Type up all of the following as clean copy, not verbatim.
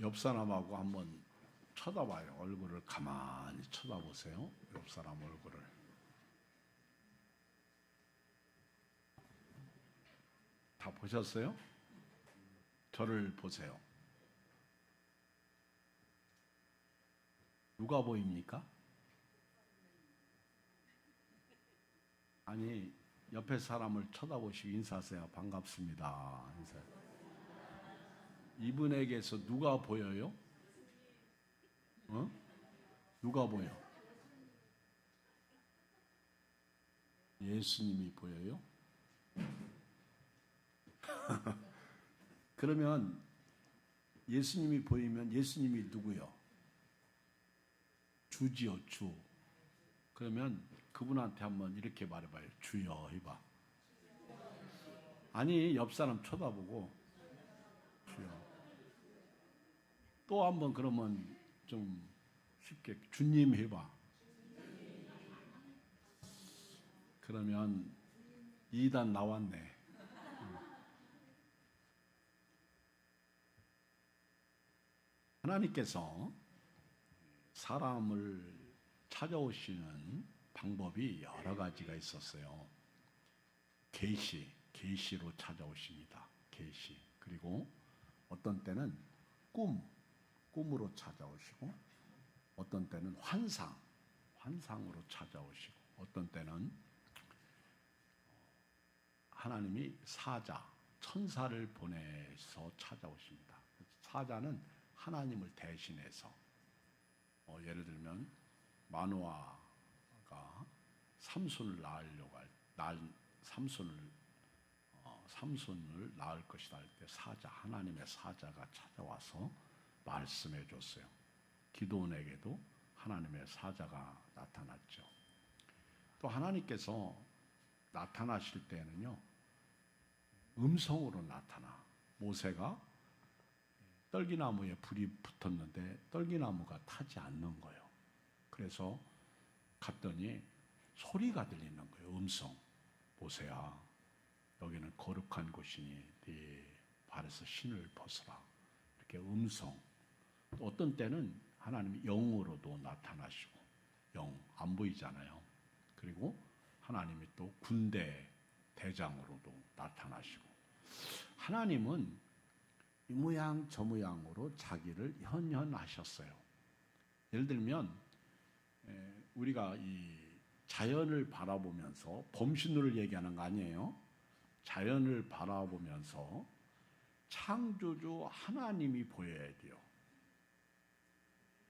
옆 사람하고 한번 쳐다봐요. 얼굴을 가만히 쳐다보세요. 옆 사람 얼굴을. 다 보셨어요? 저를 보세요. 누가 보입니까? 아니, 옆에 사람을 쳐다보시고 인사하세요. 반갑습니다. 인사. 이분에게서 누가 보여요? 어? 누가 보여? 예수님이 보여요? 그러면 예수님이 보이면 예수님이 누구요? 주지요, 주. 그러면 그분한테 한번 이렇게 말해봐요. 주여 해봐. 아니, 옆 사람 쳐다보고 주여. 또 한번 그러면 좀 쉽게 주님 해봐. 그러면 2단 나왔네. 하나님께서 사람을 찾아오시는 방법이 여러 가지가 있었어요. 계시로 찾아오십니다. 계시. 그리고 어떤 때는 꿈으로 찾아오시고, 어떤 때는 환상으로 찾아오시고, 어떤 때는 하나님이 천사를 보내서 찾아오십니다. 사자는 하나님을 대신해서, 예를 들면 마노아가 삼손을 낳을 것이다 할 때 하나님의 사자가 찾아와서 말씀해 줬어요. 기드온에게도 하나님의 사자가 나타났죠. 또 하나님께서 나타나실 때는요, 음성으로 나타나. 모세가 떨기나무에 불이 붙었는데 떨기나무가 타지 않는 거예요. 그래서 갔더니 소리가 들리는 거예요. 음성. 모세야, 여기는 거룩한 곳이니 네 발에서 신을 벗어라. 이렇게 음성. 또 어떤 때는 하나님이 영으로도 나타나시고, 영 안 보이잖아요. 그리고 하나님이 또 군대 대장으로도 나타나시고, 하나님은 이 모양 저 모양으로 자기를 현현하셨어요. 예를 들면 우리가 이 자연을 바라보면서 범신론을 얘기하는 거 아니에요. 자연을 바라보면서 창조주 하나님이 보여야 돼요.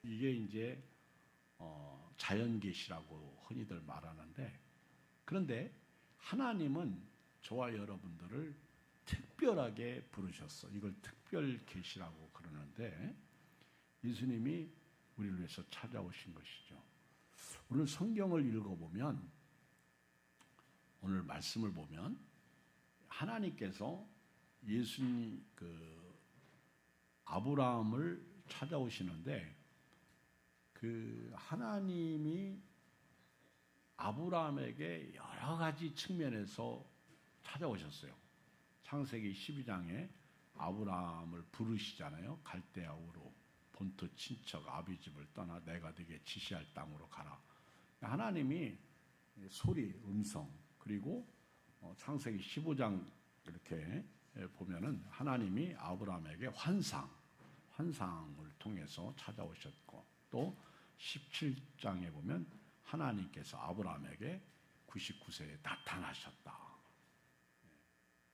이게 이제 자연계시라고 흔히들 말하는데, 그런데 하나님은 저와 여러분들을 특별하게 부르셨어. 이걸 특별계시라고 그러는데, 예수님이 우리를 위해서 찾아오신 것이죠. 오늘 성경을 읽어보면, 오늘 말씀을 보면 하나님께서 예수님 아브라함을 찾아오시는데, 그 하나님이 아브라함에게 여러 가지 측면에서 찾아오셨어요. 창세기 12장에 아브라함을 부르시잖아요. 갈대아 우로 본토 친척 아비집을 떠나 내가 네게 지시할 땅으로 가라. 하나님이 소리, 음성, 그리고 창세기 15장 이렇게 보면은 하나님이 아브라함에게 환상을 통해서 찾아오셨고, 또 17장에 보면 하나님께서 아브라함에게 99세에 나타나셨다.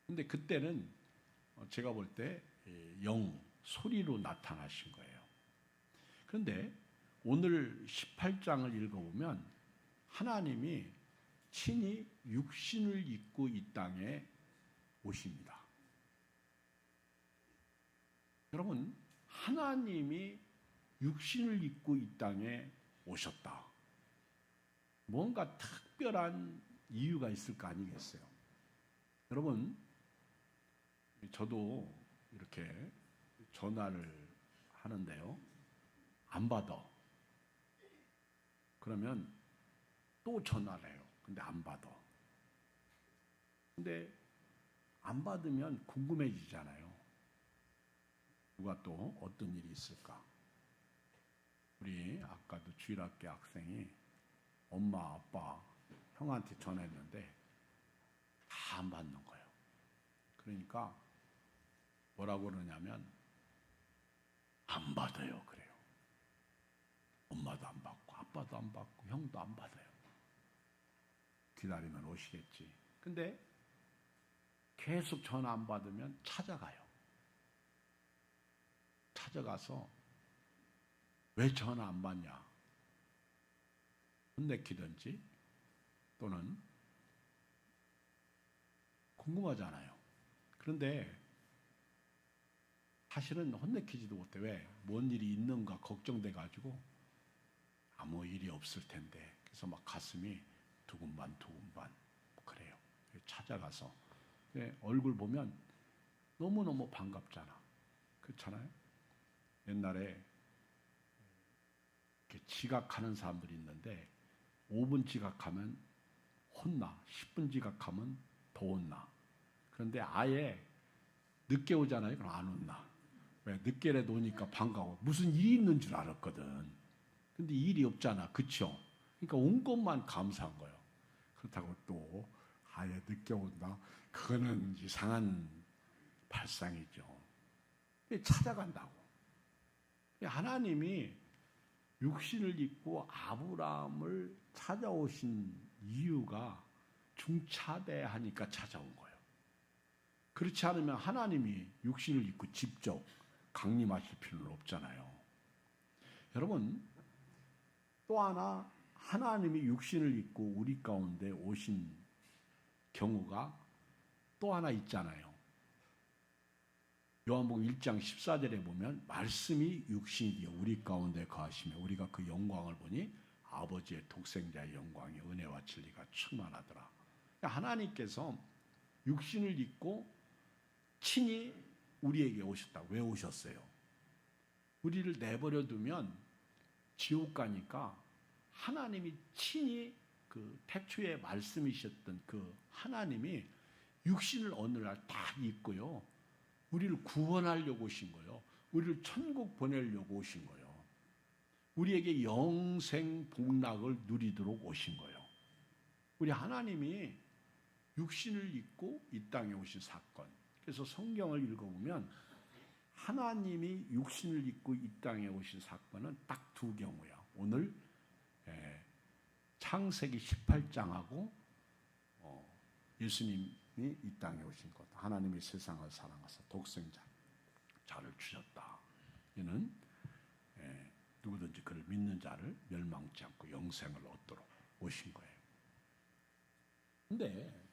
근데 그때는 제가 볼 때 소리로 나타나신 거예요. 그런데 오늘 18장을 읽어보면 하나님이 친히 육신을 입고 이 땅에 오십니다. 여러분, 하나님이 육신을 입고 이 땅에 오셨다. 뭔가 특별한 이유가 있을 거 아니겠어요? 여러분, 저도 이렇게 전화를 하는데요, 안 받아. 그러면 또 전화를 해요. 근데 안 받아. 근데 안 받으면 궁금해지잖아요. 누가 또 어떤 일이 있을까? 우리 아까도 주일학교 학생이 엄마, 아빠, 형한테 전했는데 다 안 받는 거예요. 그러니까 뭐라고 그러냐면 안 받아요 그래요. 엄마도 안 받고 아빠도 안 받고 형도 안 받아요. 기다리면 오시겠지. 근데 계속 전화 안 받으면 찾아가요. 찾아가서 왜 전화 안 받냐 혼내키든지 또는 궁금하잖아요. 그런데 사실은 혼내키지도 못해. 왜? 뭔 일이 있는가 걱정돼가지고 아무 일이 없을 텐데. 그래서 막 가슴이 두근반 그래요. 찾아가서 얼굴 보면 너무너무 반갑잖아. 그렇잖아요? 옛날에 이렇게 지각하는 사람들이 있는데 5분 지각하면 혼나. 10분 지각하면 더 혼나. 그런데 아예 늦게 오잖아요. 그럼 안 혼나. 왜? 늦게라도 오니까 반가워. 무슨 일이 있는 줄 알았거든. 근데 일이 없잖아. 그쵸? 그러니까 온 것만 감사한 거예요. 그렇다고 또 아예 늦게 온다? 그거는 이상한 발상이죠. 찾아간다고. 하나님이 육신을 입고 아브라함을 찾아오신 이유가 중차대하니까 찾아온 거예요. 그렇지 않으면 하나님이 육신을 입고 직접 강림하실 필요는 없잖아요. 여러분, 또 하나 하나님이 육신을 입고 우리 가운데 오신 경우가 또 하나 있잖아요. 요한복음 1장 14절에 보면 말씀이 육신이 되어 우리 가운데 거하시며 우리가 그 영광을 보니 아버지의 독생자의 영광이 은혜와 진리가 충만하더라. 하나님께서 육신을 입고 친히 우리에게 오셨다. 왜 오셨어요? 우리를 내버려 두면 지옥 가니까 하나님이 친히 그 태초에 말씀이셨던 그 하나님이 육신을 어느 날 딱 입고요. 우리를 구원하려고 오신 거예요. 우리를 천국 보내려고 오신 거예요. 우리에게 영생 복락을 누리도록 오신 거예요. 우리 하나님이 육신을 입고 이 땅에 오신 사건. 그래서 성경을 읽어보면 하나님이 육신을 입고 이 땅에 오신 사건은 딱 두 경우야. 오늘 창세기 18장하고 예수님이 이 땅에 오신 것. 하나님이 세상을 사랑하사 독생자 자를 주셨다. 이는 누구든지 그를 믿는 자를 멸망치 않고 영생을 얻도록 오신 거예요. 근데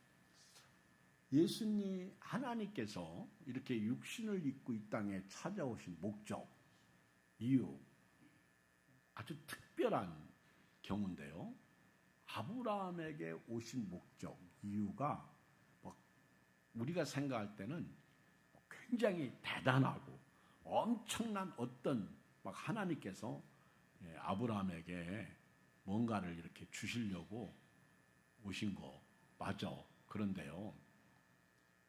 예수님 하나님께서 이렇게 육신을 입고 이 땅에 찾아오신 목적, 이유 아주 특별한 경우인데요. 아브라함에게 오신 목적, 이유가 우리가 생각할 때는 굉장히 대단하고 엄청난 어떤 하나님께서 아브라함에게 뭔가를 이렇게 주시려고 오신 거 맞아. 그런데요.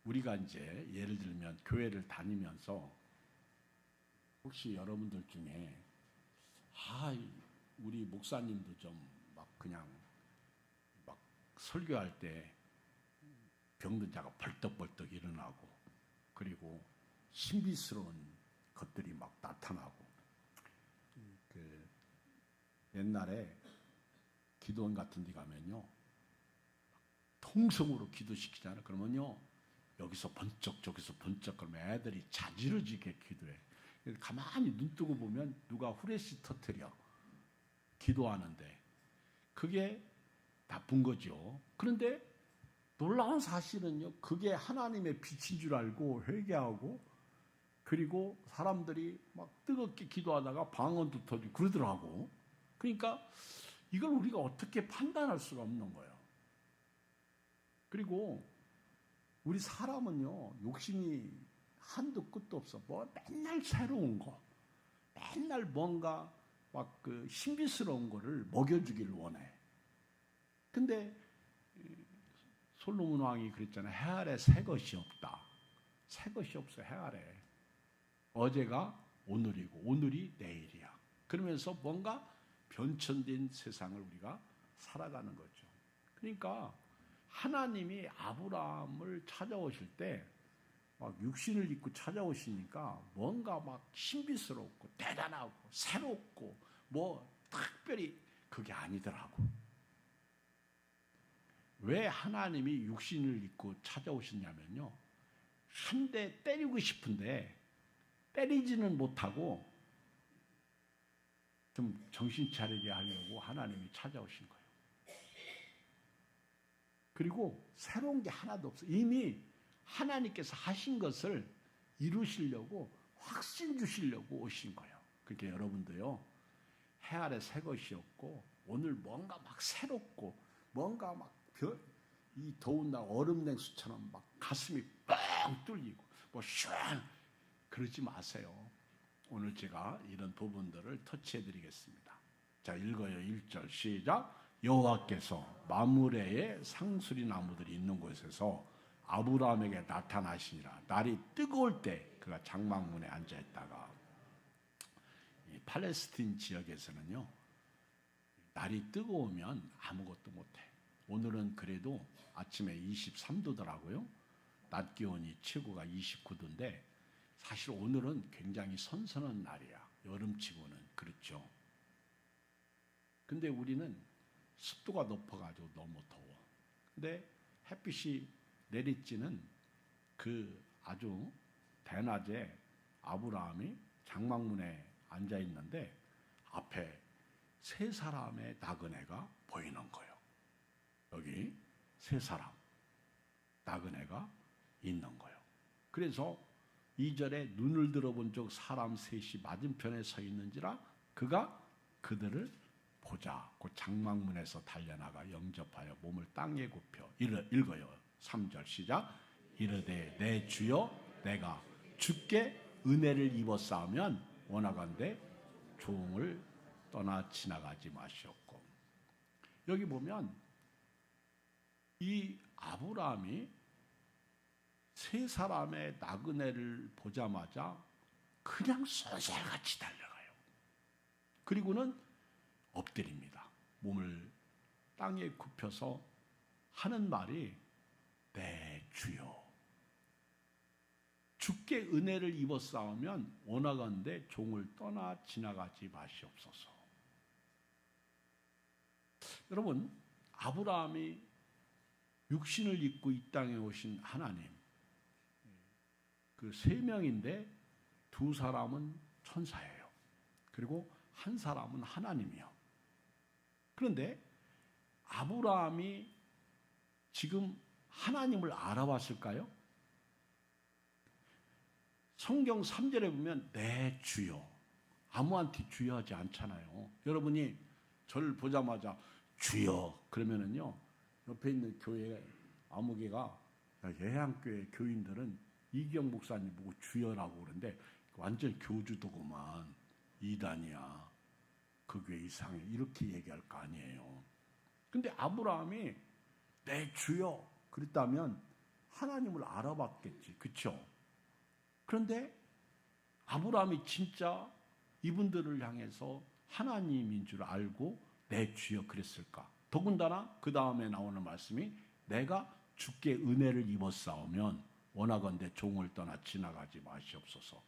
우리가 이제 예를 들면 교회를 다니면서 혹시 여러분들 중에 우리 목사님도 좀 그냥 설교할 때 병든 자가 벌떡벌떡 일어나고 그리고 신비스러운 것들이 나타나고 옛날에 기도원 같은 데 가면요 통성으로 기도시키잖아요. 그러면요 여기서 번쩍 저기서 번쩍 그러면 애들이 자지러지게 기도해. 가만히 눈 뜨고 보면 누가 후레쉬 터뜨려 기도하는데 그게 나쁜 거죠. 그런데 놀라운 사실은요, 그게 하나님의 빛인 줄 알고 회개하고 그리고 사람들이 뜨겁게 기도하다가 방언도 터지고 그러더라고. 그러니까 이걸 우리가 어떻게 판단할 수가 없는 거예요. 그리고 우리 사람은요, 욕심이 한도 끝도 없어. 맨날 새로운 거, 맨날 뭔가 신비스러운 거를 먹여주기를 원해. 근데 솔로몬 왕이 그랬잖아요. 해 아래 새 것이 없다. 새 것이 없어, 해 아래. 어제가 오늘이고 오늘이 내일이야. 그러면서 뭔가 변천된 세상을 우리가 살아가는 거죠. 그러니까 하나님이 아브라함을 찾아오실 때 막 육신을 입고 찾아오시니까 뭔가 막 신비스럽고 대단하고 새롭고 뭐 특별히 그게 아니더라고. 왜 하나님이 육신을 입고 찾아오셨냐면요, 한 대 때리고 싶은데 때리지는 못하고 좀 정신 차리게 하려고 하나님이 찾아오신 거예요. 그리고 새로운 게 하나도 없어요. 이미 하나님께서 하신 것을 이루시려고 확신 주시려고 오신 거예요. 그러니까 여러분도요, 해 아래 새 것이 없고 오늘 뭔가 막 새롭고 뭔가 막 이 더운 날 얼음 냉수처럼 막 가슴이 뻥 뚫리고 뭐 슈앙 그러지 마세요. 오늘 제가 이런 부분들을 터치해 드리겠습니다. 자, 읽어요. 1절 시작. 여호와께서 마므레의 상수리 나무들이 있는 곳에서 아브라함에게 나타나시니라. 날이 뜨거울 때 그가 장막문에 앉아 있다가, 이 팔레스틴 지역에서는요, 날이 뜨거우면 아무것도 못해. 오늘은 그래도 아침에 23도더라고요. 낮 기온이 최고가 29도인데 사실 오늘은 굉장히 선선한 날이야. 여름치고는. 그렇죠. 근데 우리는 습도가 높아가지고 너무 더워. 근데 햇빛이 내리쬐는 그 아주 대낮에 아브라함이 장막문에 앉아 있는데 앞에 세 사람의 나그네가 보이는 거예요. 여기 세 사람 나그네가 있는 거예요. 그래서 2절에 눈을 들어본 적 사람 셋이 맞은편에 서 있는지라 그가 그들을 보자. 그 장막문에서 달려나가 영접하여 몸을 땅에 굽혀 읽어요. 3절 시작. 이르되 내 주여 내가 주께 은혜를 입었사오면 원하건대 종을 떠나 지나가지 마시옵고. 여기 보면 이 아브라함이 세 사람의 나그네를 보자마자 그냥 쏜살같이 달려가요. 그리고는 엎드립니다. 몸을 땅에 굽혀서 하는 말이 내 주여 주께 은혜를 입었사오면 원하건대 종을 떠나 지나가지 마시옵소서. 여러분, 아브라함이 육신을 입고 이 땅에 오신 하나님, 그 세 명인데 두 사람은 천사예요. 그리고 한 사람은 하나님이요. 그런데 아브라함이 지금 하나님을 알아봤을까요? 성경 3절에 보면 내 주여, 아무한테 주여 하지 않잖아요. 여러분이 저를 보자마자 주여 그러면은요, 옆에 있는 교회 아무개가, 예향교회 교인들은 이경 목사님 보고 주여라고 그러는데 완전 교주도구만, 이단이야, 그 교회 이상해, 이렇게 얘기할 거 아니에요. 근데 아브라함이 내 주여 그랬다면 하나님을 알아봤겠지, 그렇죠? 그런데 아브라함이 진짜 이분들을 향해서 하나님인 줄 알고 내 주여 그랬을까? 더군다나 그 다음에 나오는 말씀이 내가 주께 은혜를 입었사오면 원하건대 종을 떠나 지나가지 마시옵소서.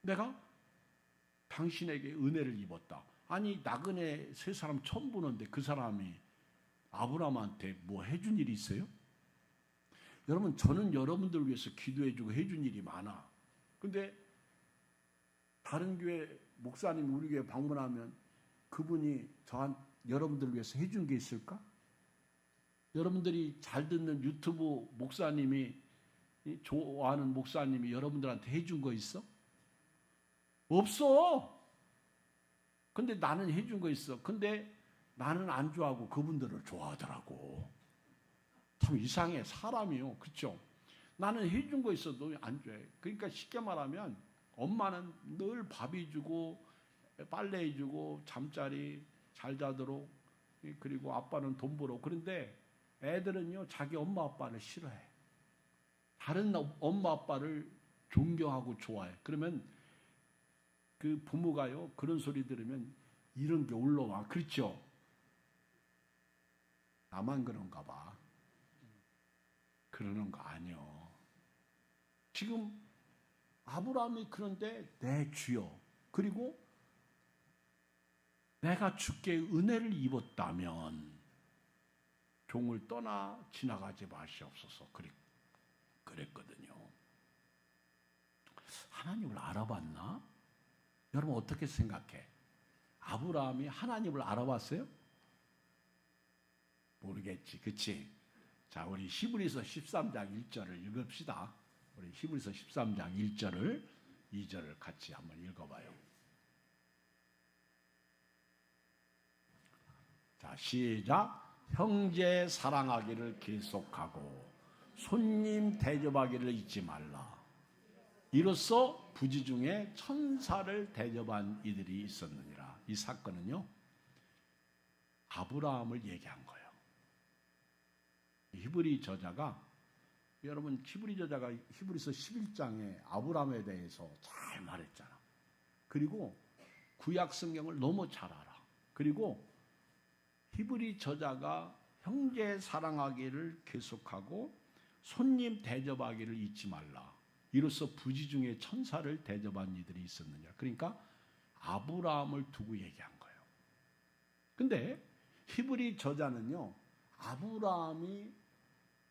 내가 당신에게 은혜를 입었다. 아니, 나그네 세 사람 처음 보는데 그 사람이 아브라함한테 뭐 해준 일이 있어요? 여러분, 저는 여러분들을 위해서 기도해주고 해준 일이 많아. 근데 다른 교회 목사님이 우리 교회 방문하면 그분이 여러분들을 위해서 해준 게 있을까? 여러분들이 잘 듣는 유튜브 목사님이, 좋아하는 목사님이 여러분들한테 해준 거 있어? 없어. 근데 나는 해준 거 있어. 근데 나는 안 좋아하고 그분들을 좋아하더라고. 참 이상해, 사람이요. 그렇죠? 나는 해준 거 있어도 안 좋아해. 그러니까 쉽게 말하면 엄마는 늘 밥 해주고 빨래 해주고 잠자리 잘 자도록, 그리고 아빠는 돈 벌어. 그런데 애들은요, 자기 엄마 아빠를 싫어해. 다른 엄마 아빠를 존경하고 좋아해. 그러면 그 부모가요, 그런 소리 들으면 이런 게 올라와. 그렇죠? 나만 그런가 봐. 그러는 거 아니요. 지금 아브라함이 그런데 내 주여, 그리고 내가 주께 은혜를 입었다면 종을 떠나 지나가지 마시옵소서 그랬거든요. 하나님을 알아봤나? 여러분 어떻게 생각해? 아브라함이 하나님을 알아봤어요? 모르겠지, 그치? 자, 우리 히브리서 13장 1절을 읽읍시다. 우리 히브리서 13장 1절을 2절을 같이 한번 읽어봐요. 자, 시작. 형제 사랑하기를 계속하고 손님 대접하기를 잊지 말라. 이로써 부지 중에 천사를 대접한 이들이 있었느니라. 이 사건은요, 아브라함을 얘기한 거예요. 히브리 저자가, 여러분 히브리 저자가 히브리서 11장에 아브라함에 대해서 잘 말했잖아. 그리고 구약 성경을 너무 잘 알아. 그리고 히브리 저자가 형제 사랑하기를 계속하고 손님 대접하기를 잊지 말라. 이로써 부지 중에 천사를 대접한 이들이 있었느냐. 그러니까 아브라함을 두고 얘기한 거예요. 근데 히브리 저자는요, 아브라함이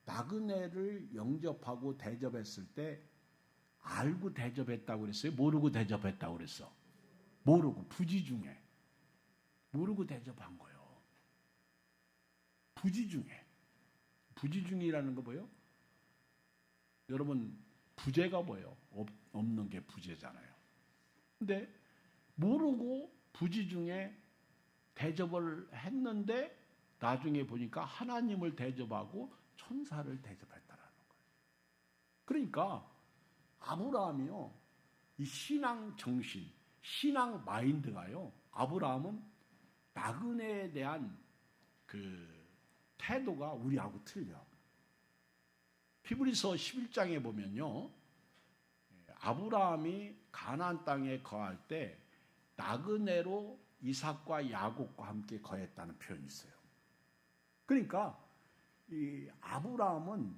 나그네를 영접하고 대접했을 때 알고 대접했다고 그랬어요? 모르고 대접했다고 그랬어? 모르고, 부지 중에 모르고 대접한 거예요. 부지 중에. 부지 중이라는 거 뭐예요? 여러분, 부재가 뭐예요? 없는 게 부재잖아요. 근데 모르고 부지 중에 대접을 했는데 나중에 보니까 하나님을 대접하고 천사를 대접했다라는 거예요. 그러니까 아브라함이요, 이 신앙 정신, 신앙 마인드가요, 아브라함은 나그네에 대한 그 태도가 우리하고 틀려. 히브리서 11장에 보면요, 아브라함이 가나안 땅에 거할 때 나그네로 이삭과 야곱과 함께 거했다는 표현이 있어요. 그러니까 이 아브라함은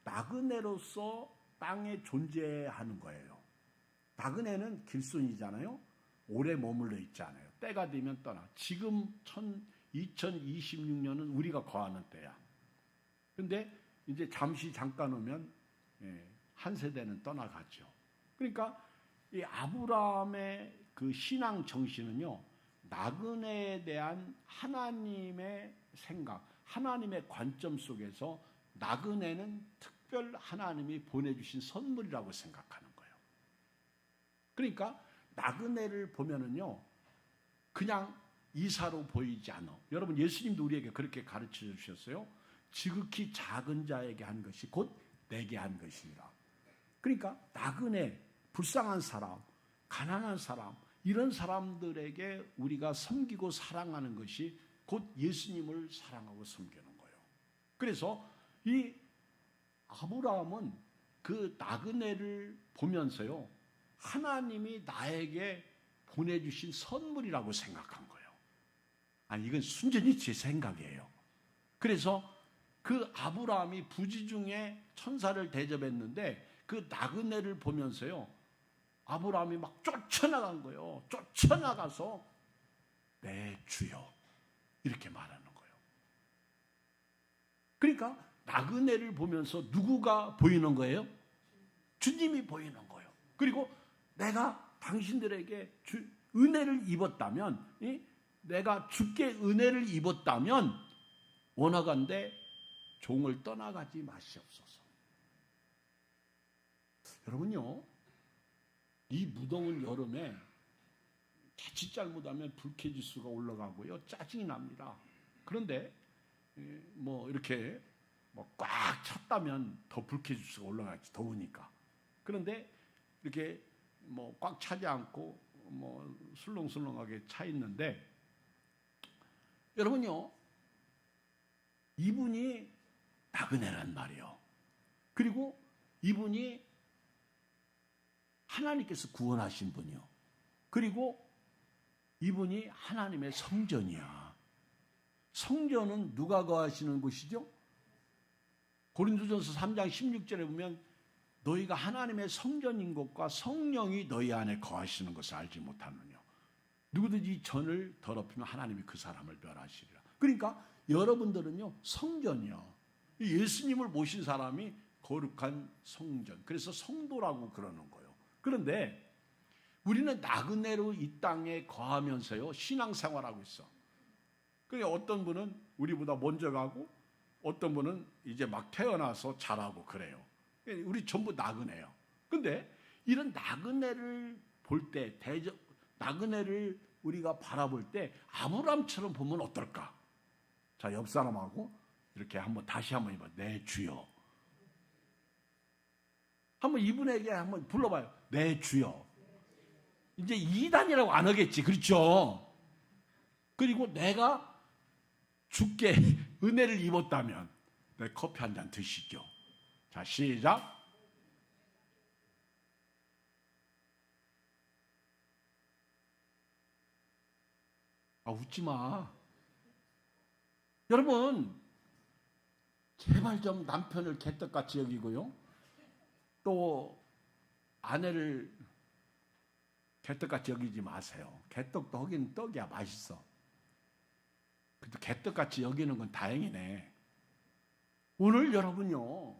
나그네로서 땅에 존재하는 거예요. 나그네는 길손이잖아요. 오래 머물러 있지 않아요. 때가 되면 떠나. 지금 2026년은 우리가 거하는 때야. 근데 이제 잠깐 오면 한 세대는 떠나갔죠. 그러니까 이 아브라함의 그 신앙 정신은요, 나그네에 대한 하나님의 생각, 하나님의 관점 속에서 나그네는 특별 하나님이 보내주신 선물이라고 생각하는 거예요. 그러니까 나그네를 보면은요, 그냥 이사로 보이지 않아. 여러분, 예수님도 우리에게 그렇게 가르쳐 주셨어요. 지극히 작은 자에게 한 것이 곧 내게 한 것이니라. 그러니까 나그네, 불쌍한 사람, 가난한 사람, 이런 사람들에게 우리가 섬기고 사랑하는 것이 곧 예수님을 사랑하고 섬기는 거예요. 그래서 이 아브라함은 그 나그네를 보면서요, 하나님이 나에게 보내주신 선물이라고 생각한 거예요. 아니, 이건 순전히 제 생각이에요. 그래서 그 아브라함이 부지 중에 천사를 대접했는데 그 나그네를 보면서요, 아브라함이 막 쫓아나간 거예요. 쫓아나가서 내 주여, 이렇게 말하는 거예요. 그러니까 나그네를 보면서 누구가 보이는 거예요? 주님이 보이는 거예요. 그리고 내가 당신들에게 은혜를 입었다면, 내가 주께 은혜를 입었다면 원하건대 종을 떠나가지 마시옵소서. 여러분요, 이 무더운 여름에 자칫 잘못하면 불쾌지수가 올라가고요, 짜증이 납니다. 그런데 뭐 이렇게 꽉 찼다면 더 불쾌지수가 올라가지, 더우니까. 그런데 이렇게 꽉 차지 않고 술렁술렁하게 차 있는데, 여러분요, 이분이 나그네란 말이요. 그리고 이분이 하나님께서 구원하신 분이요. 그리고 이분이 하나님의 성전이야. 성전은 누가 거하시는 곳이죠? 고린도전서 3장 16절에 보면 너희가 하나님의 성전인 것과 성령이 너희 안에 거하시는 것을 알지 못하느냐. 누구든지 전을 더럽히면 하나님이 그 사람을 멸하시리라. 그러니까 여러분들은요 성전이요. 예수님을 모신 사람이 거룩한 성전. 그래서 성도라고 그러는 거예요. 그런데 우리는 나그네로 이 땅에 거하면서요 신앙생활하고 있어. 그러니까 어떤 분은 우리보다 먼저 가고 어떤 분은 이제 막 태어나서 잘하고 그래요. 우리 전부 나그네요. 근데 이런 나그네를 볼 때, 나그네를 우리가 바라볼 때 아브람처럼 보면 어떨까? 자, 옆 사람하고 이렇게 다시 한번 해봐. 내 주여. 한번 이분에게 한번 불러봐요. 내 주여. 이제 2단이라고 안 하겠지. 그렇죠? 그리고 내가 주께 은혜를 입었다면 내 커피 한 잔 드시죠. 자, 시작. 웃지 마. 여러분, 제발 좀 남편을 개떡같이 여기고요. 또 아내를 개떡같이 여기지 마세요. 개떡도 하긴 떡이야. 맛있어. 근데 개떡같이 여기는 건 다행이네. 오늘 여러분요,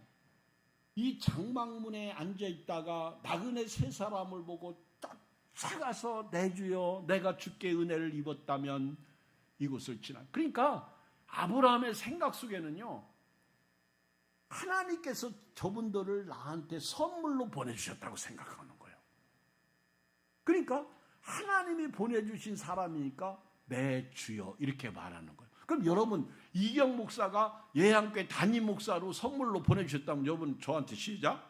이 장막문에 앉아있다가 나그네 세 사람을 보고 딱 차가서 내 주여 내가 주께 은혜를 입었다면 이곳을 지나. 그러니까 아브라함의 생각 속에는요, 하나님께서 저분들을 나한테 선물로 보내주셨다고 생각하는 거예요. 그러니까 하나님이 보내주신 사람이니까 내 주여 이렇게 말하는 거예요. 그럼 여러분, 이경 목사가 예양교회 담임 목사로 선물로 보내주셨다면 여러분 저한테 시작?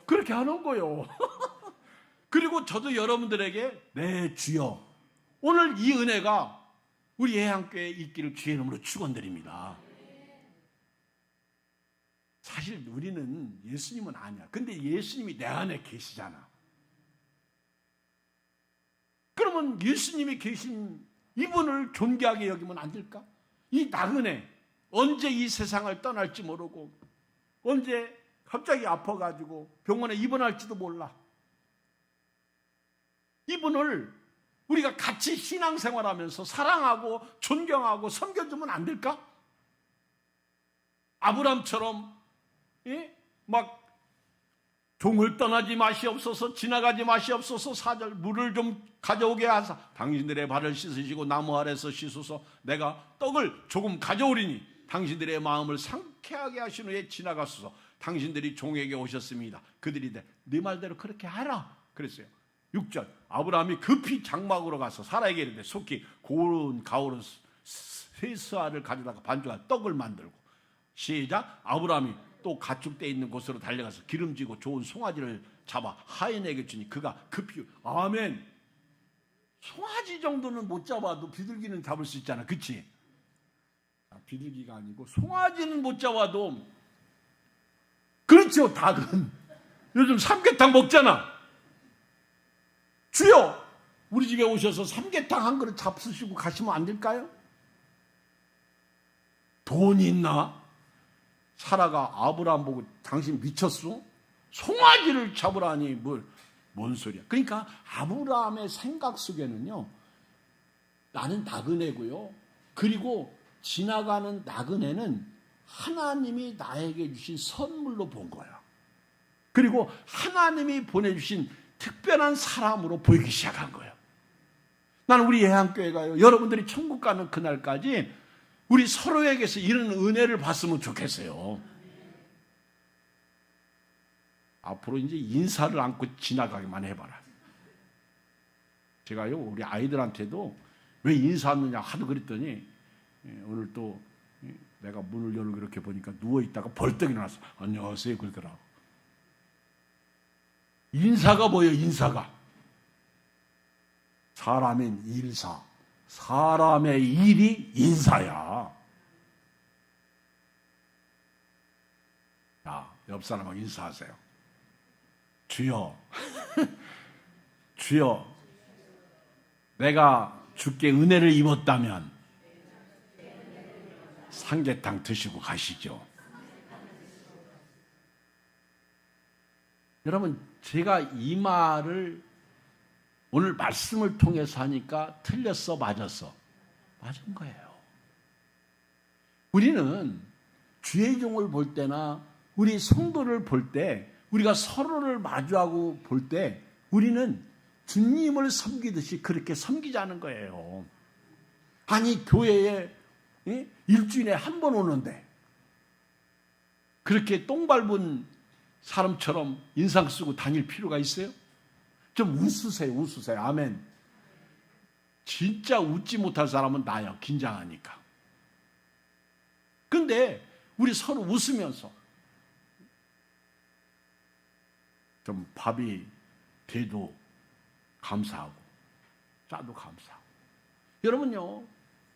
그렇게 하는 거예요. 그리고 저도 여러분들에게 내 주여, 오늘 이 은혜가 우리 예양교회에 있기를 주의 이름으로 축원드립니다. 사실 우리는 예수님은 아니야. 근데 예수님이 내 안에 계시잖아. 그러면 예수님이 계신 이분을 존귀하게 여기면 안 될까? 이 나그네 언제 이 세상을 떠날지 모르고 언제 갑자기 아파가지고 병원에 입원할지도 몰라. 이분을 우리가 같이 신앙생활하면서 사랑하고 존경하고 섬겨주면 안 될까? 아브람처럼 막 종을 떠나지 마시옵소서, 지나가지 마시옵소서, 4절 물을 좀 가져오게 하사 당신들의 발을 씻으시고 나무 아래서 씻으소. 내가 떡을 조금 가져오리니 당신들의 마음을 상쾌하게 하신 후에 지나가소서. 당신들이 종에게 오셨습니다. 그들이 네 말대로 그렇게 하라 그랬어요. 6절 아브라함이 급히 장막으로 가서 사라에게 이르되 속히 고운 가오른 쇠스알을 가져다가 반죽한 떡을 만들고. 시작. 아브라함이 또 가축대 있는 곳으로 달려가서 기름지고 좋은 송아지를 잡아 하인에게 주니 그가 급히. 아멘. 송아지 정도는 못 잡아도 비둘기는 잡을 수 있잖아. 그치? 비둘기가 아니고 송아지는 못 잡아도, 그렇죠. 닭은 요즘 삼계탕 먹잖아. 주여 우리 집에 오셔서 삼계탕 한 그릇 잡수시고 가시면 안 될까요? 돈이 있나? 사라가 아브라함 보고 당신 미쳤어? 송아지를 잡으라니 뭔 소리야. 그러니까 아브라함의 생각 속에는요, 나는 나그네고요, 그리고 지나가는 나그네는 하나님이 나에게 주신 선물로 본 거야. 그리고 하나님이 보내주신 특별한 사람으로 보이기 시작한 거예요. 나는 우리 예한교회가요, 여러분들이 천국 가는 그날까지 우리 서로에게서 이런 은혜를 받으면 좋겠어요. 앞으로 이제 인사를 안고 지나가기만 해봐라. 제가요, 우리 아이들한테도 왜 인사하느냐 하도 그랬더니 오늘 또 내가 문을 열고 이렇게 보니까 누워있다가 벌떡 일어나서 안녕하세요 그러더라고. 인사가 뭐예요? 인사가 사람인 일사, 사람의 일이 인사야. 자, 옆 사람하고 인사하세요. 주여 주여, 내가 주께 은혜를 입었다면 삼계탕 드시고 가시죠. 여러분, 제가 이 말을 오늘 말씀을 통해서 하니까 틀렸어, 맞았어? 맞은 거예요. 우리는 주의 종을 볼 때나 우리 성도를 볼 때, 우리가 서로를 마주하고 볼 때 우리는 주님을 섬기듯이 그렇게 섬기자는 거예요. 아니, 교회에 일주일에 한 번 오는데 그렇게 똥 밟은 사람처럼 인상 쓰고 다닐 필요가 있어요? 좀 웃으세요, 웃으세요. 아멘. 진짜 웃지 못할 사람은 나요, 긴장하니까. 근데 우리 서로 웃으면서 좀 밥이 돼도 감사하고 짜도 감사하고. 여러분요,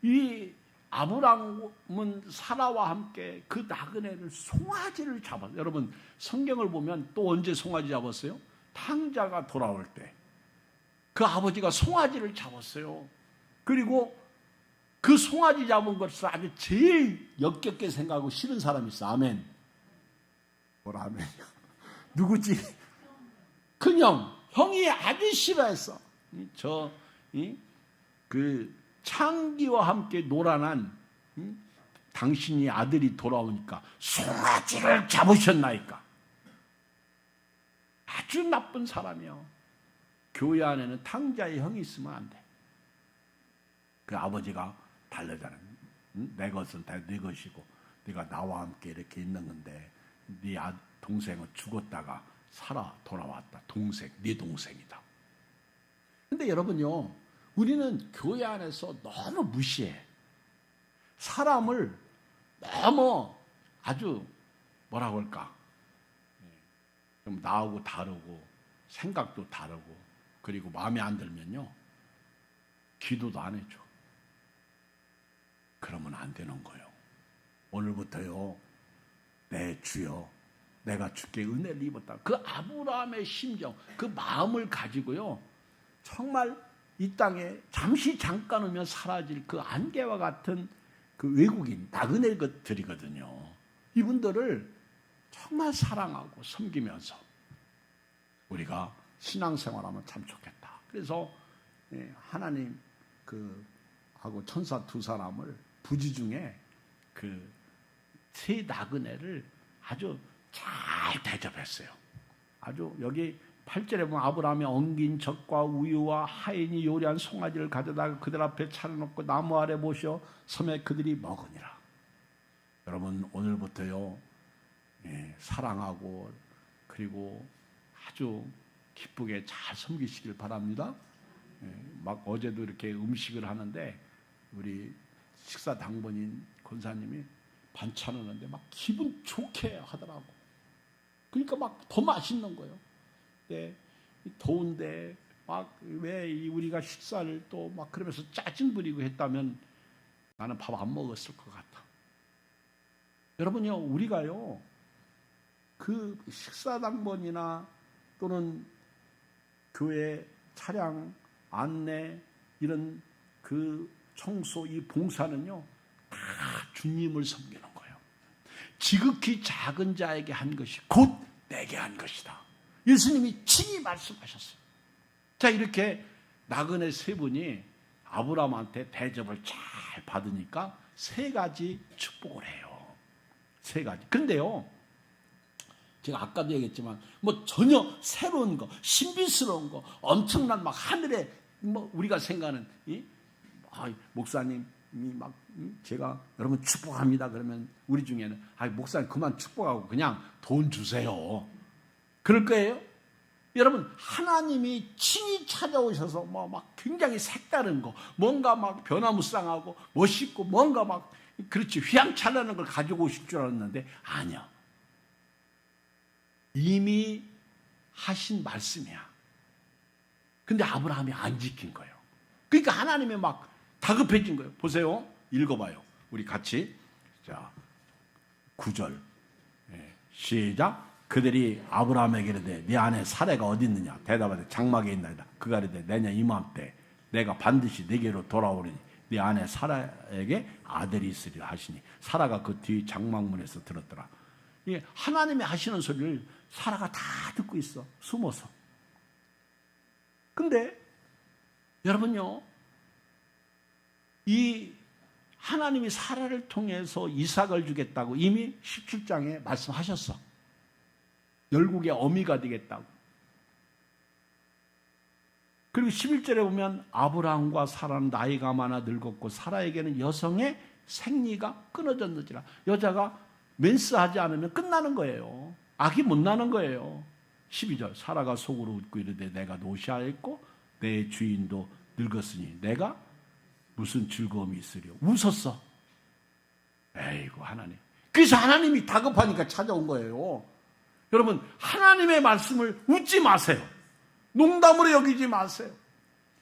이 아브라함은 사라와 함께 그 나그네를 송아지를 잡았어요. 여러분, 성경을 보면 또 언제 송아지 잡았어요? 탕자가 돌아올 때 그 아버지가 송아지를 잡았어요. 그리고 그 송아지 잡은 것을 아주 제일 역겹게 생각하고 싫은 사람이 있어. 아멘. 뭐라 아멘. 누구지? 큰형, 형이 아주 싫어했어. 그 창기와 함께 노란한 당신이 아들이 돌아오니까 송아지를 잡으셨나이까. 아주 나쁜 사람이요. 교회 안에는 탕자의 형이 있으면 안 돼. 그 아버지가 달래잖아요. 내 것은 다 네 것이고 네가 나와 함께 이렇게 있는 건데 네 동생은 죽었다가 살아 돌아왔다. 동생, 네 동생이다. 근데 여러분요, 우리는 교회 안에서 너무 무시해. 사람을 너무 아주 뭐라고 할까, 좀 나하고 다르고 생각도 다르고 그리고 마음에 안 들면요, 기도도 안 해줘. 그러면 안 되는 거예요. 오늘부터요, 내 주여, 내가 주께 은혜를 입었다. 그 아브라함의 심정, 그 마음을 가지고요, 정말 이 땅에 잠깐이면 사라질 그 안개와 같은 그 외국인, 나그네들이거든요. 이분들을 정말 사랑하고 섬기면서 우리가 신앙생활하면 참 좋겠다. 그래서 하나님 하고 천사 두 사람을 부지 중에 그 세 나그네를 아주 잘 대접했어요. 아주 여기 8절에 보면 아브라함이 엉긴 젖과 우유와 하인이 요리한 송아지를 가져다가 그들 앞에 차려놓고 나무 아래 모셔 섬에 그들이 먹으니라. 여러분, 오늘부터요, 사랑하고 그리고 아주 기쁘게 잘 섬기시길 바랍니다. 막 어제도 이렇게 음식을 하는데 우리 식사 당번인 권사님이 반찬을 하는데 막 기분 좋게 하더라고. 그러니까 막 더 맛있는 거예요. 네, 더운데 막 왜 우리가 식사를 또 막 그러면서 짜증 부리고 했다면 나는 밥 안 먹었을 것 같아. 여러분요, 우리가요, 그 식사 당번이나 또는 교회 차량 안내 이런 그 청소 이 봉사는요, 다 주님을 섬기는 거예요. 지극히 작은 자에게 한 것이 곧 내게 한 것이다. 예수님이 친히 말씀하셨어요. 자, 이렇게 나그네 세 분이 아브라함한테 대접을 잘 받으니까 세 가지 축복을 해요. 세 가지. 근데요, 제가 아까도 얘기했지만 뭐 전혀 새로운 거, 신비스러운 거, 엄청난 막 하늘에 뭐 우리가 생각하는 목사님이 막 제가 여러분 축복합니다 그러면 우리 중에는 목사님 그만 축복하고 그냥 돈 주세요. 그럴 거예요? 여러분, 하나님이 친히 찾아오셔서 뭐 막 굉장히 색다른 거, 뭔가 막 변화무쌍하고 멋있고 뭔가 막 그렇지 휘황찬란한 걸 가지고 오실 줄 알았는데 아니야. 이미 하신 말씀이야. 근데 아브라함이 안 지킨 거예요. 그러니까 하나님이 막 다급해진 거예요. 보세요. 읽어봐요. 우리 같이. 자, 9절. 시작. 그들이 아브라함에게 이르되 네 아내 사레가 어디 있느냐? 대답하되 장막에 있나이다. 그가 이르되 내년 이맘때 내가 반드시 네게로 돌아오리니 네 아내 사라에게 아들이 있으리라 하시니 사라가 그 뒤 장막문에서 들었더라. 이게 하나님이 하시는 소리를 사라가 다 듣고 있어. 숨어서. 근데 여러분요, 이 하나님이 사라를 통해서 이삭을 주겠다고 이미 17장에 말씀하셨어. 열국의 어미가 되겠다고. 그리고 11절에 보면 아브라함과 사라는 나이가 많아 늙었고 사라에게는 여성의 생리가 끊어졌느니라. 여자가 맨스하지 않으면 끝나는 거예요. 악이 못 나는 거예요. 12절 사라가 속으로 웃고 이르되 내가 노시하였고 내 주인도 늙었으니 내가 무슨 즐거움이 있으리요. 웃었어. 에이구 하나님. 그래서 하나님이 다급하니까 찾아온 거예요. 여러분 하나님의 말씀을 웃지 마세요. 농담으로 여기지 마세요.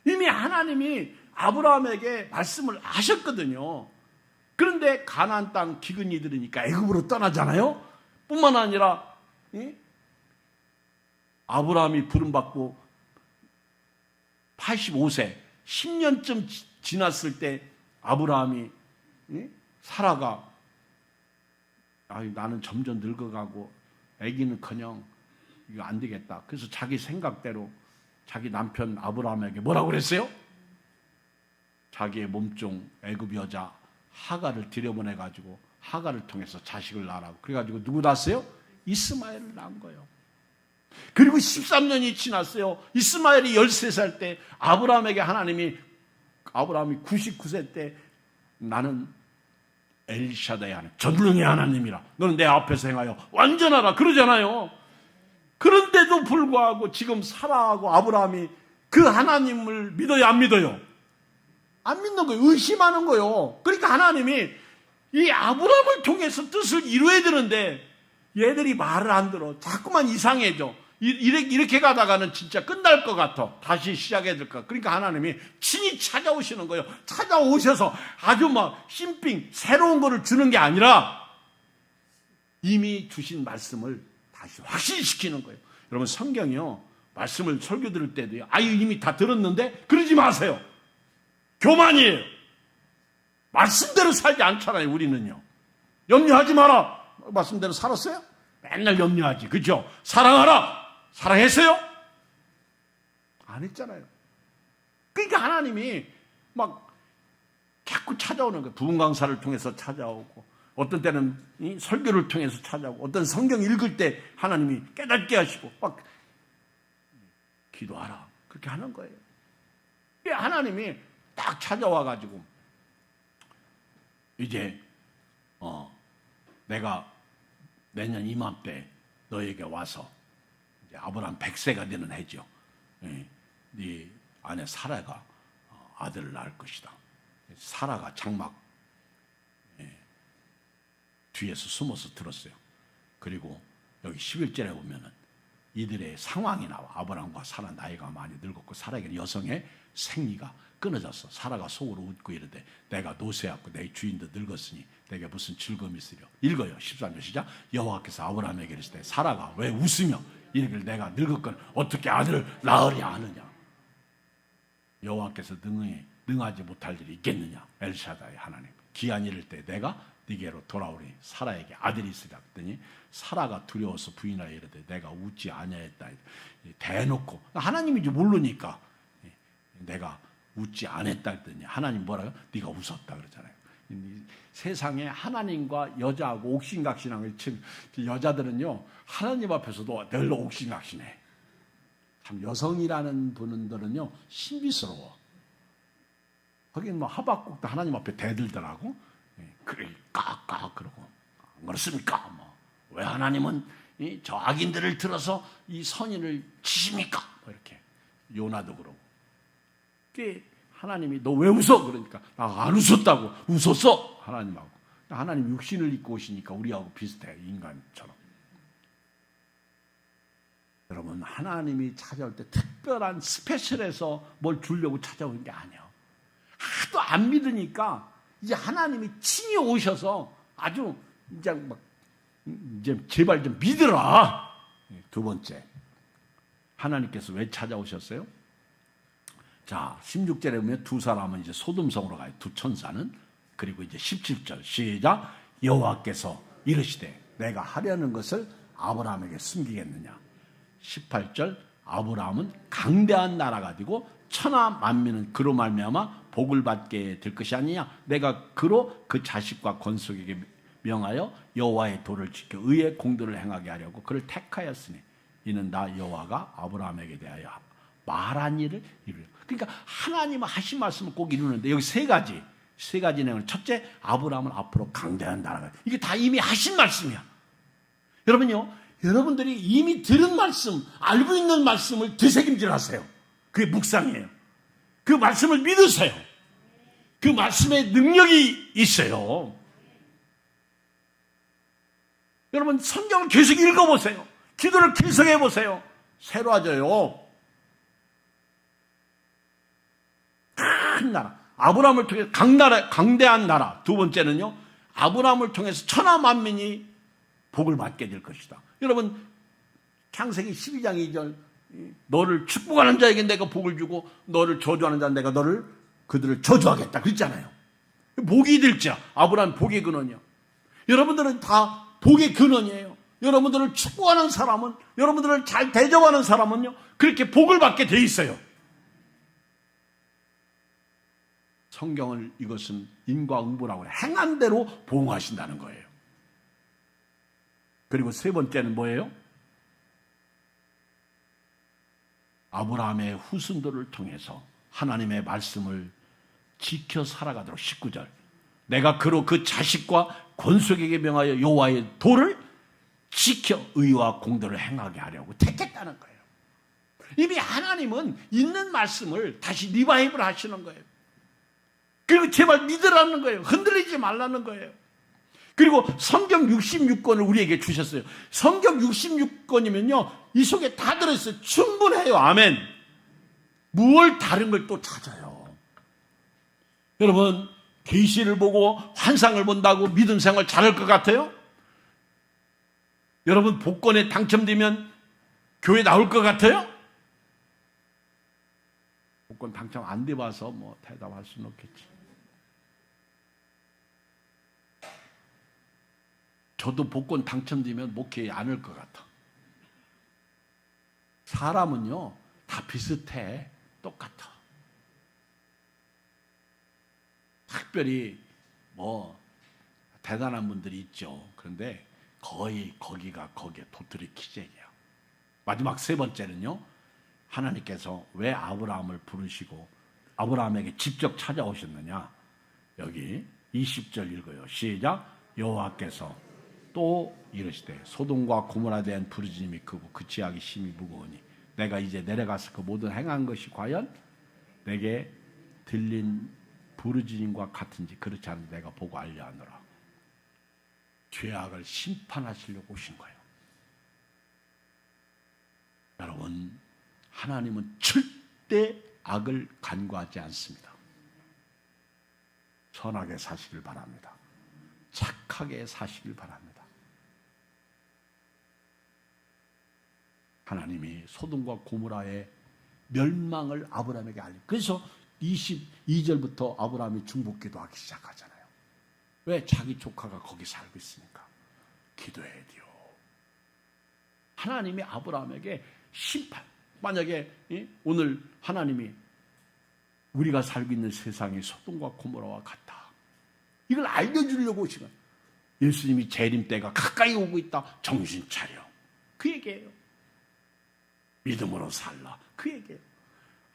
이미 하나님이 아브라함에게 말씀을 하셨거든요. 그런데 가나안 땅 기근이 들으니까 애굽으로 떠나잖아요. 뿐만 아니라 아브라함이 부름받고 85세 10년쯤 지났을 때 아브라함이 사라가 나는 점점 늙어가고 아기는커녕 이거 안 되겠다. 그래서 자기 생각대로 자기 남편 아브라함에게 뭐라고 그랬어요? 자기의 몸종 애굽 여자 하가를 들여보내가지고 하가를 통해서 자식을 낳으라고. 그래가지고 누구 낳았어요? 이스마엘을 낳은 거예요. 그리고 13년이 지났어요. 이스마엘이 13살 때 아브라함에게 아브라함이 99세 때 나는 엘샤다의 하나님, 전능의 하나님이라. 너는 내 앞에서 행하여 완전하라. 그러잖아요. 그런데도 불구하고 지금 사라하고 아브라함이 그 하나님을 믿어요, 안 믿어요? 안 믿는 거예요. 의심하는 거예요. 그러니까 하나님이 이 아브라함을 통해서 뜻을 이루어야 되는데 얘들이 말을 안 들어. 자꾸만 이상해져. 이렇게 가다가는 진짜 끝날 것 같아. 다시 시작해야 될 것 같아. 그러니까 하나님이 친히 찾아오시는 거예요. 찾아오셔서 아주 막 심빙 새로운 거를 주는 게 아니라 이미 주신 말씀을 다시 확신시키는 거예요. 여러분 성경이요, 말씀을 설교 들을 때도요, 이미 다 들었는데 그러지 마세요. 교만이에요. 말씀대로 살지 않잖아요. 우리는요. 염려하지 마라. 말씀대로 살았어요? 맨날 염려하지. 그죠? 사랑하라. 사랑했어요? 안 했잖아요. 그러니까 하나님이 막 자꾸 찾아오는 거예요. 부흥 강사를 통해서 찾아오고, 어떤 때는 설교를 통해서 찾아오고, 어떤 성경 읽을 때 하나님이 깨닫게 하시고, 막 기도하라. 그렇게 하는 거예요. 하나님이 딱 찾아와가지고 이제 내가 내년 이맘때 너에게 와서 이제 아브라함 100세가 되는 해죠. 네 아내 사라가 아들을 낳을 것이다. 사라가 장막 뒤에서 숨어서 들었어요. 그리고 여기 11절에 보면은 이들의 상황이 나와. 아브라함과 사라 나이가 많이 늙었고 사라에게는 여성의 생리가 끊어졌어. 사라가 속으로 웃고 이르되 내가 노쇠하고 내 주인도 늙었으니 내게 무슨 즐거움이 있으려. 읽어요. 13절 시작. 여호와께서 아브라함에게 이르시되 사라가 왜 웃으며 이르기를 내가 늙었건 어떻게 아들을 낳으려 하느냐. 여호와께서 능하지 못할 일이 있겠느냐. 엘샤다의 하나님, 기한 이를 때 내가 네게로 돌아오니 사라에게 아들이 있으라 했더니 사라가 두려워서 부인하여 이르되 내가 웃지 아니하였다. 대놓고 하나님인지 모르니까 내가 웃지 않았다 했더니 하나님 뭐라고? 네가 웃었다 그러잖아요. 세상에 하나님과 여자하고 옥신각신한 여자들은요, 하나님 앞에서도 늘 옥신각신해. 참 여성이라는 분들은요 신비스러워. 거긴 뭐 하박국도 하나님 앞에 대들더라고. 그래 까까 그러고 안 그렇습니까? 뭐 왜 하나님은 저 악인들을 들어서 이 선인을 치십니까? 뭐 이렇게 요나도 그러고. 하나님이 너 왜 웃어? 그러니까 나 안 웃었다고. 웃었어 하나님하고. 하나님 육신을 입고 오시니까 우리하고 비슷해, 인간처럼. 여러분 하나님이 찾아올 때 특별한 스페셜해서 뭘 주려고 찾아오는 게 아니에요. 하도 안 믿으니까 이제 하나님이 친히 오셔서 아주 이제 제발 좀 믿으라. 두 번째, 하나님께서 왜 찾아오셨어요? 자, 16절에 보면 두 사람은 이제 소돔성으로 가요. 두 천사는. 그리고 이제 17절 시작. 여호와께서 이르시되 내가 하려는 것을 아브라함에게 숨기겠느냐. 18절 아브라함은 강대한 나라가 되고 천하 만민은 그로 말미암아 복을 받게 될 것이 아니냐. 내가 그로 그 자식과 건속에게 명하여 여호와의 도를 지켜 의의 공도를 행하게 하려고 그를 택하였으니 이는 나 여호와가 아브라함에게 대하여 말한 일을 이루려. 그러니까 하나님은 하신 말씀을 꼭 이루는데 여기 세 가지 내용은 첫째, 아브라함은 앞으로 강대한 나라가. 이게 다 이미 하신 말씀이야. 여러분요, 여러분들이 이미 들은 말씀, 알고 있는 말씀을 되새김질하세요. 그게 묵상이에요. 그 말씀을 믿으세요. 그 말씀에 능력이 있어요. 여러분 성경을 계속 읽어보세요. 기도를 계속 해보세요. 새로워져요. 큰 나라, 아브라함을 통해서 강대한 나라. 두 번째는요, 아브라함을 통해서 천하 만민이 복을 받게 될 것이다. 여러분 창세기 12장 2절 너를 축복하는 자에게 내가 복을 주고 너를 저주하는 자는 내가 그들을 저주하겠다 그랬잖아요. 복이 될 자, 아브라함 복의 근원이요. 여러분들은 다 복의 근원이에요. 여러분들을 축복하는 사람은, 여러분들을 잘 대접하는 사람은요, 그렇게 복을 받게 돼 있어요. 성경을 이것은 인과응보라고 해요. 행한 대로 보응하신다는 거예요. 그리고 세 번째는 뭐예요? 아브라함의 후손들을 통해서 하나님의 말씀을 지켜 살아가도록 19절 내가 그로 그 자식과 권속에게 명하여 여호와의 도를 지켜 의와 공도를 행하게 하려고 택했다는 거예요. 이미 하나님은 있는 말씀을 다시 리바이벌 하시는 거예요. 그리고 제발 믿으라는 거예요. 흔들리지 말라는 거예요. 그리고 성경 66권을 우리에게 주셨어요. 성경 66권이면요 이 속에 다 들어있어요. 충분해요. 아멘. 무얼 다른 걸 또 찾아요. 여러분 계시를 보고 환상을 본다고 믿음 생활 잘할 것 같아요? 여러분 복권에 당첨되면 교회 나올 것 같아요? 복권 당첨 안 돼봐서 뭐 대답할 수는 없겠지. 저도 복권 당첨되면 목회에 안 올 것 같아. 사람은요 다 비슷해. 똑같아. 특별히 뭐 대단한 분들이 있죠. 그런데 거의 거기에 도토리 키재기야. 마지막 세 번째는요, 하나님께서 왜 아브라함을 부르시고 아브라함에게 직접 찾아오셨느냐. 여기 20절 읽어요. 시작. 여호와께서 또 이르시되 소돔과 고모라에 대한 부르짖음이 크고 그 지악이 심히 무거우니 내가 이제 내려가서 그 모든 행한 것이 과연 내게 들린 부르짖음과 같은지 그렇지 않은데 내가 보고 알려하노라. 죄악을 심판하시려고 오신 거예요. 여러분 하나님은 절대 악을 간과하지 않습니다. 선하게 사시길 바랍니다. 착하게 사시길 바랍니다. 하나님이 소돔과 고모라의 멸망을 아브라함에게 알려. 그래서 22절부터 아브라함이 중보기도하기 시작하잖아요. 왜? 자기 조카가 거기 살고 있으니까. 기도해야 돼요. 하나님이 아브라함에게 심판. 만약에 오늘 하나님이 우리가 살고 있는 세상이 소돔과 고모라와 같다. 이걸 알려주려고 오신 거예요. 예수님이 재림 때가 가까이 오고 있다. 정신 차려. 그 얘기예요. 믿음으로 살라. 그 얘기예요.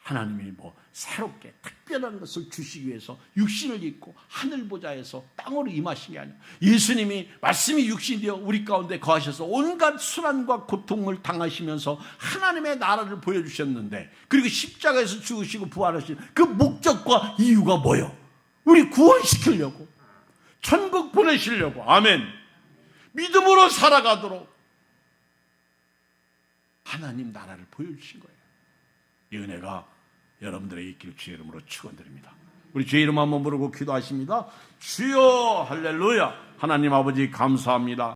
하나님이 뭐 새롭게 특별한 것을 주시기 위해서 육신을 입고 하늘 보좌에서 땅으로 임하신 게 아니에요. 예수님이 말씀이 육신이 되어 우리 가운데 거하셔서 온갖 순환과 고통을 당하시면서 하나님의 나라를 보여주셨는데, 그리고 십자가에서 죽으시고 부활하신 그 목적과 이유가 뭐예요? 우리 구원시키려고, 천국 보내시려고. 아멘. 믿음으로 살아가도록 하나님 나라를 보여주신 거예요. 이 은혜가 여러분들의 있기를 주의 이름으로 축원드립니다. 우리 주의 이름 한번 부르고 기도하십니다. 주여 할렐루야. 하나님 아버지 감사합니다.